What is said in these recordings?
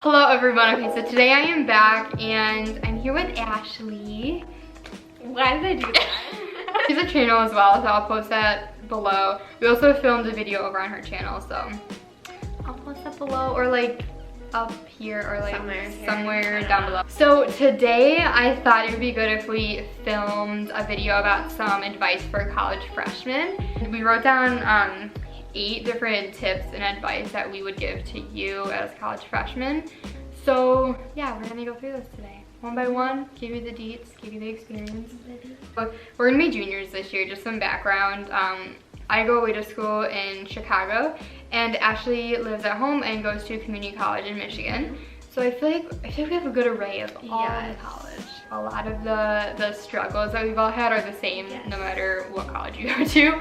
Hello everyone. Okay, so today I am back and I'm here with Ashley. Why did I do that? She's a channel as well, so I'll post that below. We also filmed a video over on her channel, so I'll post that below or like up here or like somewhere down below. So today I thought it would be good if we filmed a video about some advice for college freshmen. We wrote down 8 different tips and advice that we would give to you as college freshmen. So yeah, we're gonna go through this today. One by one, give you the deets, give you the experience. But we're gonna be juniors this year, just some background. I go away to school in Chicago and Ashley lives at home and goes to a community college in Michigan. So I feel like we have a good array of all the college. A lot of the struggles that we've all had are the same no matter what college you go to.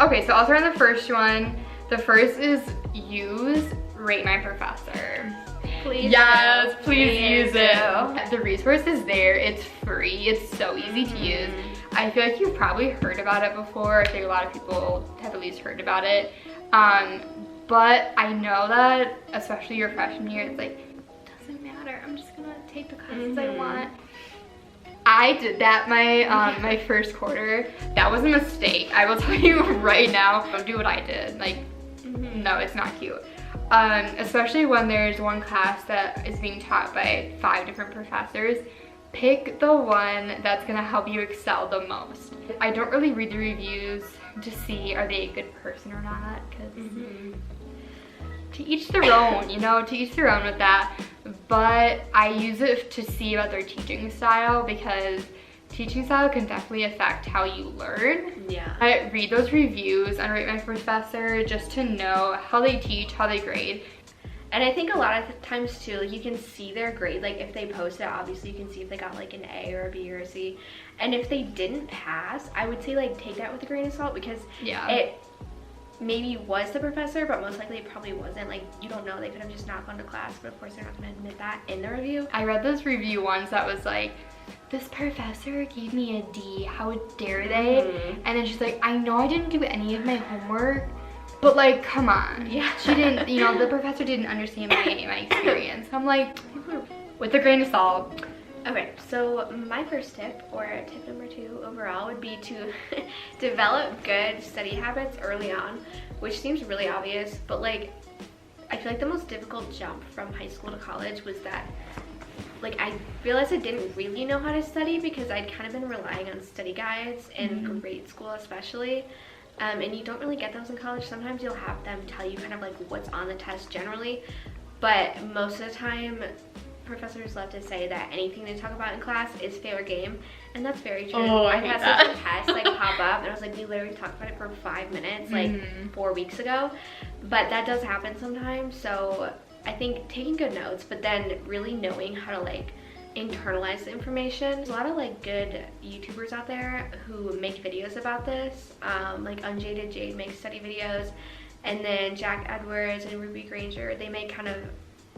Okay, so I'll start on the first one. The first is rate my professor. Please. Yes, please use it. The resource is there. It's free. It's so easy to use. I feel like you've probably heard about it before. I think a lot of people have at least heard about it. But I know that, especially your freshman year, it's like, doesn't matter. I'm just gonna take the classes I want. I did that my first quarter. That was a mistake. I will tell you right now. Don't do what I did. Like, no, it's not cute. Especially when there's one class that is being taught by 5 different professors. Pick the one that's gonna help you excel the most. I don't really read the reviews to see are they a good person or not, because to each their own, you know, to each their own with that. But I use it to see about their teaching style, because teaching style can definitely affect how you learn. I read those reviews and rate my professor just to know how they teach, how they grade. And I think a lot of the times too, like, you can see their grade. Like, if they post it, obviously you can see if they got like an A or a B or a C. And if they didn't pass, I would say like take that with a grain of salt, because it maybe was the professor, but most likely it probably wasn't. Like, you don't know, they could have just not gone to class, but of course they're not going to admit that in the review. I read this review once that was like, this professor gave me a D, how dare they? And then she's like, I know I didn't do any of my homework, but like, come on. She didn't, you know, the professor didn't understand my experience. I'm like, with a grain of salt. Okay, so my first tip, or tip number 2 overall, would be to develop good study habits early on, which seems really obvious, but like, I feel like the most difficult jump from high school to college was that, like, I realized I didn't really know how to study because I'd kind of been relying on study guides in grade school especially. And you don't really get those in college. Sometimes you'll have them tell you kind of like what's on the test generally, but most of the time professors love to say that anything they talk about in class is fair game, and that's very true. I've had such a test like pop up and I was like, we literally talked about it for 5 minutes like 4 weeks ago, but that does happen sometimes. So I think taking good notes, but then really knowing how to like internalize the information. There's a lot of like good YouTubers out there who make videos about this, like Unjaded Jade makes study videos, and then Jack Edwards and Ruby Granger, they make kind of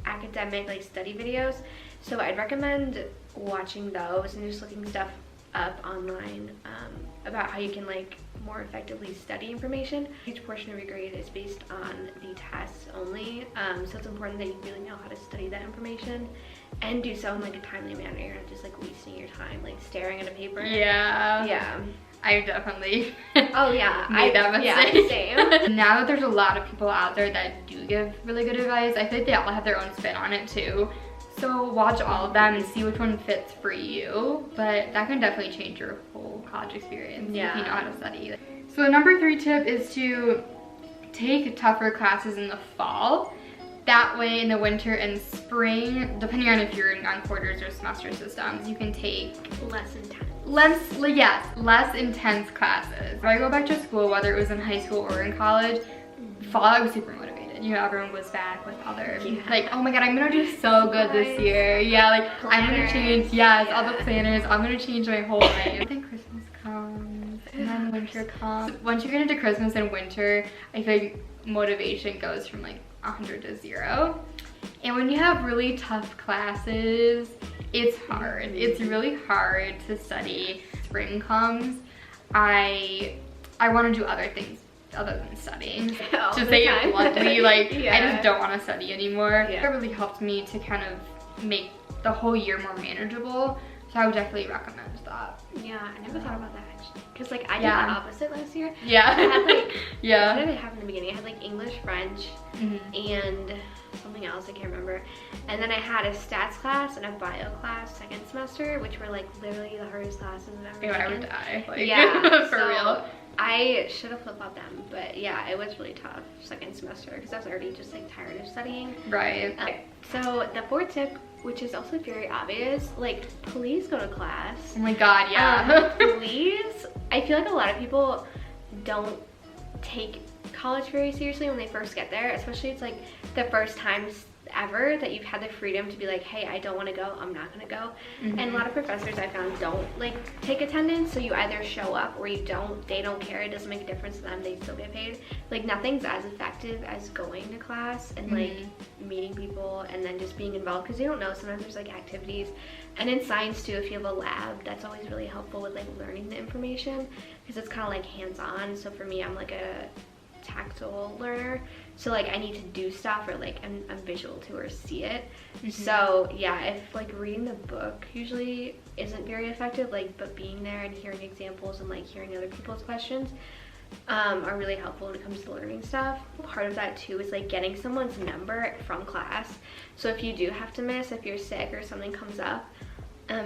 academic like study videos. So I'd recommend watching those and just looking stuff up online about how you can like more effectively study information. Each portion of your grade is based on the tests only, so it's important that you really know how to study that information and do so in like a timely manner. You're not just like wasting your time like staring at a paper. I definitely made that mistake. Same. Now that there's a lot of people out there that do give really good advice, I think they all have their own spin on it too. So watch all of them and see which one fits for you. But that can definitely change your whole college experience if you know how to study. So the number 3 tip is to take tougher classes in the fall. That way in the winter and spring, depending on if you're on quarters or semester systems, you can take less intense classes. If I go back to school, whether it was in high school or in college, fall I was super motivated. You know, everyone was back with other, like, oh my god, I'm gonna do so good this year. Like, I'm gonna change, all the planners, I'm gonna change my whole life. Then Christmas comes, and then winter comes. Once you get into Christmas and winter, I think motivation goes from like 100 to 0. And when you have really tough classes, it's hard. It's really hard to study. Spring comes, I want to do other things other than studying. All To the say time. it bluntly, like, I Yeah. just don't want to study anymore. Yeah. It really helped me to kind of make the whole year more manageable. So I would definitely recommend that. Yeah, I never thought about that actually. Because like I did Yeah. the opposite last year. Yeah. I had like, what yeah. did I have in the beginning? I had like English, French, and something else, I can't remember. And then I had a stats class and a bio class second semester, which were like literally the hardest classes I've ever Ew, I taken. would die. Like, Yeah, for so real. I should have flip-flopped them, but yeah, it was really tough second semester because I was already just like tired of studying. Right. So the fourth tip, which is also very obvious, like please go to class. Oh my god, yeah. Please. I feel like a lot of people don't take college very seriously when they first get there, especially it's like the first times ever that you've had the freedom to be like, hey, I don't want to go, I'm not gonna go. And a lot of professors I found don't like take attendance, so you either show up or you don't. They don't care, it doesn't make a difference to them, they still get paid. Like nothing's as effective as going to class and like meeting people and then just being involved, because you don't know, sometimes there's like activities. And in science too, if you have a lab, that's always really helpful with like learning the information, because it's kind of like hands-on. So for me, I'm like a tactile learner, so like I need to do stuff or like I'm visual to or see it. So yeah, if like reading the book usually isn't very effective, like but being there and hearing examples and like hearing other people's questions are really helpful when it comes to learning stuff. Part of that too is like getting someone's number from class, so if you do have to miss, if you're sick or something comes up,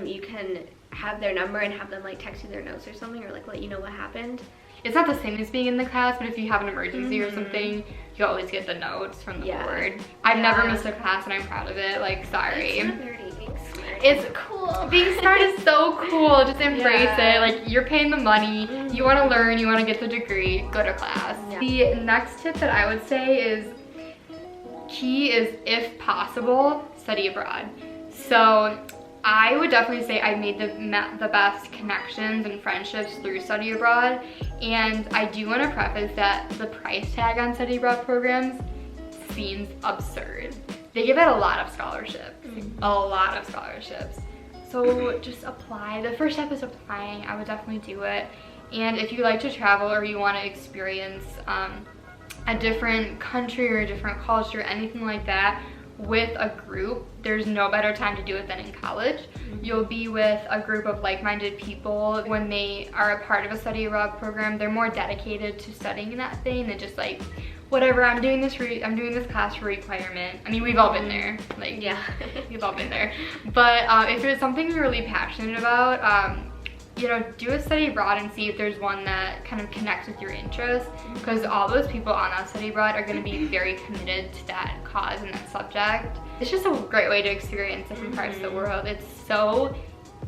you can have their number and have them like text you their notes or something, or like let you know what happened. It's not the same as being in the class, but if you have an emergency or something, you always get the notes from the board. I've never missed a class and I'm proud of it. Like, sorry. It's not nerdy, being smart. It's cool. Being smart is so cool. Just embrace it. Like, you're paying the money. You want to learn. You want to get the degree. Go to class. The next tip that I would say is key is, if possible, study abroad. So I would definitely say I made the best connections and friendships through study abroad. And I do want to preface that the price tag on study abroad programs seems absurd. They give out a lot of scholarships, a lot of scholarships. So just apply. The first step is applying. I would definitely do it. And if you like to travel or you want to experience a different country or a different culture, anything like that, with a group, there's no better time to do it than in college. You'll be with a group of like-minded people. When they are a part of a study abroad program, they're more dedicated to studying that thing than just like, whatever, I'm doing this class for requirement. I mean, we've all been there. Like, yeah, we've all been there. But if it's something you're really passionate about, you know, do a study abroad and see if there's one that kind of connects with your interests, because all those people on that study abroad are going to be very committed to that cause and that subject. It's just a great way to experience different parts of the world. It's so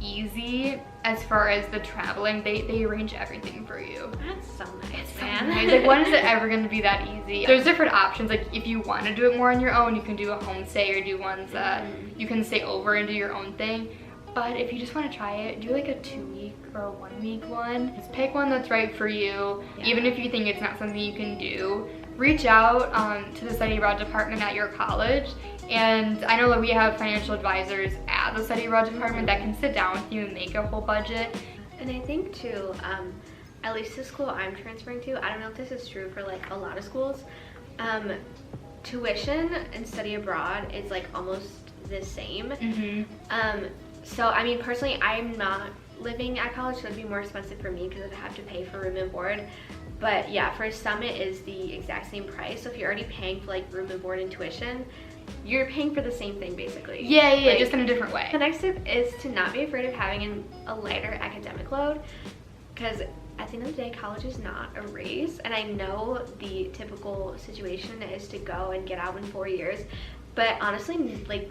easy as far as the traveling. They arrange everything for you. That's so nice, So man. nice. Like, when is it ever going to be that easy? There's different options. Like, if you want to do it more on your own, you can do a homestay or do ones that you can stay over and do your own thing. But if you just want to try it, do like a 2-week or a 1-week one. Just pick one that's right for you. Even if you think it's not something you can do, reach out to the study abroad department at your college. And I know that we have financial advisors at the study abroad department that can sit down with you and make a whole budget. And I think too, at least the school I'm transferring to, I don't know if this is true for like a lot of schools, tuition and study abroad is like almost the same. So I mean, personally, I'm not living at college, so it'd be more expensive for me because I'd have to pay for room and board. But yeah, for some it is the exact same price. So if you're already paying for like room and board and tuition, you're paying for the same thing basically. Yeah, like, just in a different way. The next tip is to not be afraid of having a lighter academic load, because at the end of the day, college is not a race. And I know the typical situation is to go and get out in 4 years, but honestly, like,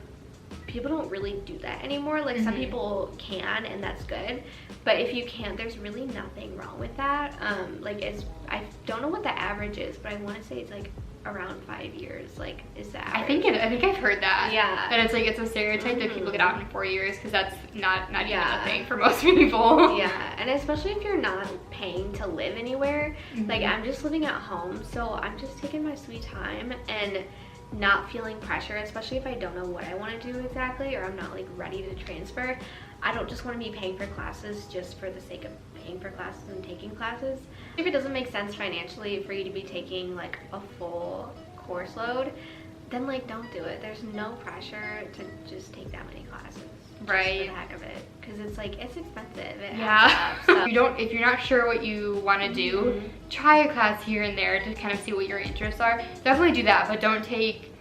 people don't really do that anymore. Like, some people can, and that's good, but if you can't, there's really nothing wrong with that. Like, I don't know what the average is, but I want to say it's like around 5 years. Like, is that average? I think I've heard that. Yeah. That it's like, it's a stereotype that people get out in 4 years, because that's not even a thing for most people. Yeah, and especially if you're not paying to live anywhere. Like, I'm just living at home, so I'm just taking my sweet time, and not feeling pressure, especially if I don't know what I want to do exactly, or I'm not like ready to transfer. I don't just want to be paying for classes just for the sake of paying for classes and taking classes. If it doesn't make sense financially for you to be taking like a full course load, then like don't do it. There's no pressure to just take that many classes. Right. For the heck of it, because it's like it's expensive. It Yeah. adds up, so. If you're not sure what you want to do, try a class here and there to kind of see what your interests are. Definitely do that, but don't take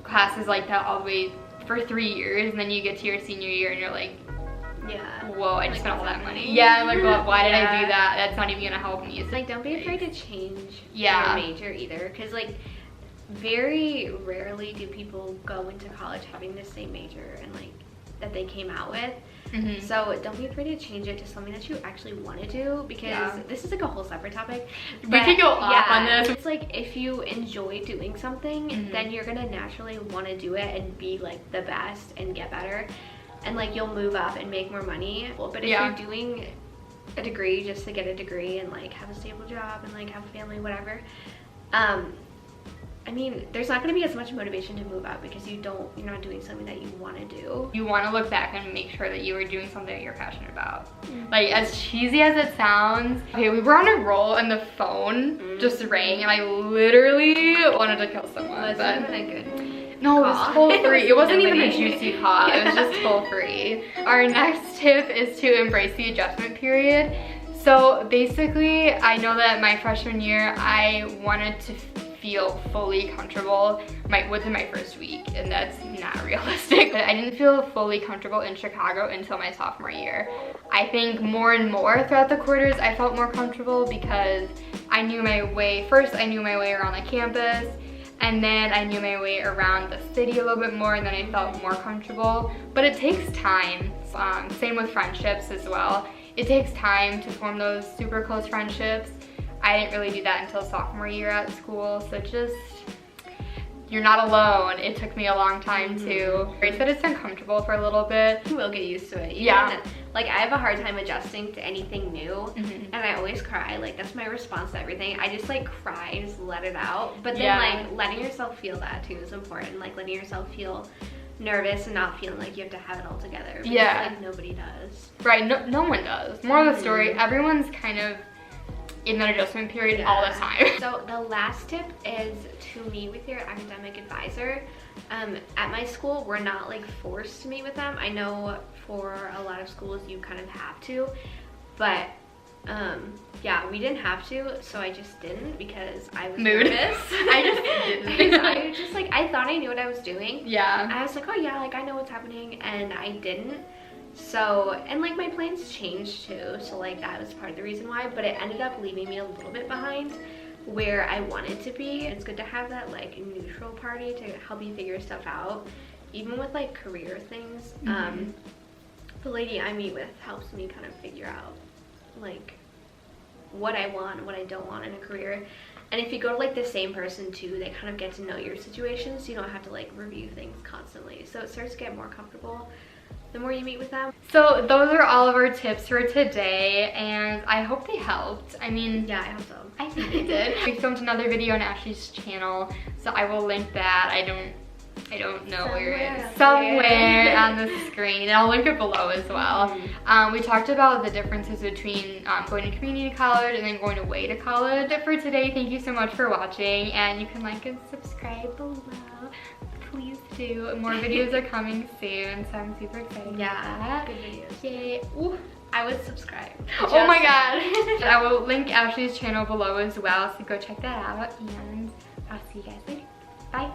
classes like that all the way for 3 years, and then you get to your senior year and you're like, Yeah. whoa, I just spent all that money. Yeah, like, well, why did I do that? That's not even gonna help me. Like, don't be afraid to change Yeah. your major either, because like very rarely do people go into college having the same major and like that they came out with. So don't be afraid to change it to something that you actually want to do, because this is like a whole separate topic. We could go off on this. It's like if you enjoy doing something, then you're gonna naturally want to do it and be like the best and get better, and like you'll move up and make more money. But if you're doing a degree just to get a degree and like have a stable job and like have a family, whatever, I mean, there's not going to be as much motivation to move up because you're not doing something that you want to do. You want to look back and make sure that you were doing something that you're passionate about. Like, as cheesy as it sounds, okay, we were on a roll and the phone just rang and I literally wanted to kill someone. But even a good no, call. it was toll free. It wasn't even a Nobody. juicy call. It was just toll free. Our next tip is to embrace the adjustment period. So basically, I know that my freshman year, I wanted to feel fully comfortable within my first week, and that's not realistic. I didn't feel fully comfortable in Chicago until my sophomore year. I think more and more throughout the quarters I felt more comfortable because I knew my way. First, I knew my way around the campus, and then I knew my way around the city a little bit more, and then I felt more comfortable. But it takes time. Same with friendships as well. It takes time to form those super close friendships. I didn't really do that until sophomore year at school, so just, you're not alone. It took me a long time too. I said it's uncomfortable for a little bit. You will get used to it. Like, I have a hard time adjusting to anything new, and I always cry. Like, that's my response to everything. I just like cry, just let it out. But then like letting yourself feel that too is important. Like letting yourself feel nervous and not feeling like you have to have it all together. Because, like, nobody does. Right, no one does. Moral of the story, everyone's kind of in that adjustment period all the time. So the last tip is to meet with your academic advisor. At my school, we're not like forced to meet with them. I know for a lot of schools you kind of have to, but yeah, we didn't have to, so I just didn't because I was nervous. I just didn't. I just like, I thought I knew what I was doing. Yeah. I was like, oh yeah, like I know what's happening, and I didn't. So, and like my plans changed too, so like that was part of the reason why, but it ended up leaving me a little bit behind where I wanted to be. It's good to have that like neutral party to help you figure stuff out, even with like career things. The lady I meet with helps me kind of figure out like what I want and what I don't want in a career. And if you go to like the same person too, they kind of get to know your situation, so you don't have to like review things constantly. So it starts to get more comfortable the more you meet with them. So those are all of our tips for today, and I hope they helped. I mean, yeah, I hope so. I think they did. We filmed another video on Ashley's channel, so I will link that. I don't know where it is. Somewhere on the screen. And I'll link it below as well. We talked about the differences between going to community college and then going away to college. For today, thank you so much for watching, and you can like and subscribe below. Please do. More videos are coming soon, so I'm super excited. Yeah, good videos. Yay. Ooh. I would subscribe. Oh my god. I will link Ashley's channel below as well, so go check that out, and I'll see you guys later. Bye.